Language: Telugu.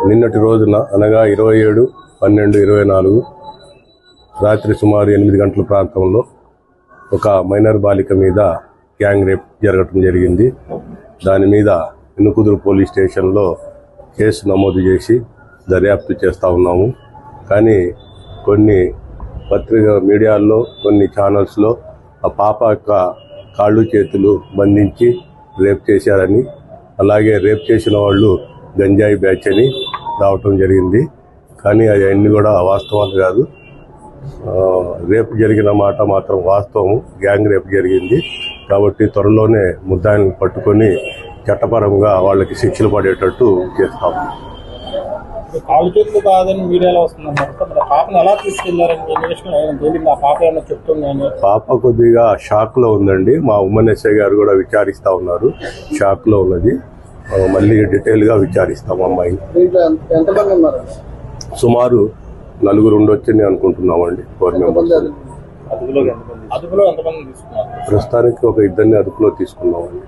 నిన్నటి రోజున అనగా 27/12/24 రాత్రి సుమారు 8 గంటల ప్రాంతంలో ఒక మైనర్ బాలిక మీద గ్యాంగ్ రేప్ జరగటం జరిగింది. దాని మీద ఇనుకుదురు పోలీస్ స్టేషన్లో కేసు నమోదు చేసి దర్యాప్తు చేస్తూ ఉన్నాము. కానీ కొన్ని మీడియాల్లో కొన్ని ఛానల్స్లో ఆ పాప యొక్క కాళ్ళు చేతులు బంధించి రేప్ చేశారని, అలాగే రేప్ చేసిన వాళ్ళు గంజాయి బ్యాచ్ అని రావటం జరిగింది. కానీ అవన్నీ కూడా వాస్తవాలు కాదు. రేపు జరిగిన మాట మాత్రం వాస్తవం. గ్యాంగ్ రేపు జరిగింది కాబట్టి త్వరలోనే ముద్దాయిలను పట్టుకొని చట్టపరంగా వాళ్ళకి శిక్షలు పడేటట్టు చేస్తాము. కాళ్ళు చేతులు కాదని మీడియాలో వస్తుందన్నారు. పాపను ఎలా తీసుకెళ్లారని పాప కొద్దిగా షాక్ లో ఉందండి. మా ఉమ్మన్ ఎస్ఐ గారు కూడా విచారిస్తా ఉన్నారు. షాక్ లో ఉన్నది. మళ్ళీ డీటెయిల్ గా విచారిస్తాం. అమ్మాయి సుమారు 4 ఉండొచ్చని అనుకుంటున్నామండి. 4 మెంబర్స్. ప్రస్తుతానికి ఒక 2 అదుపులో తీసుకున్నామండి.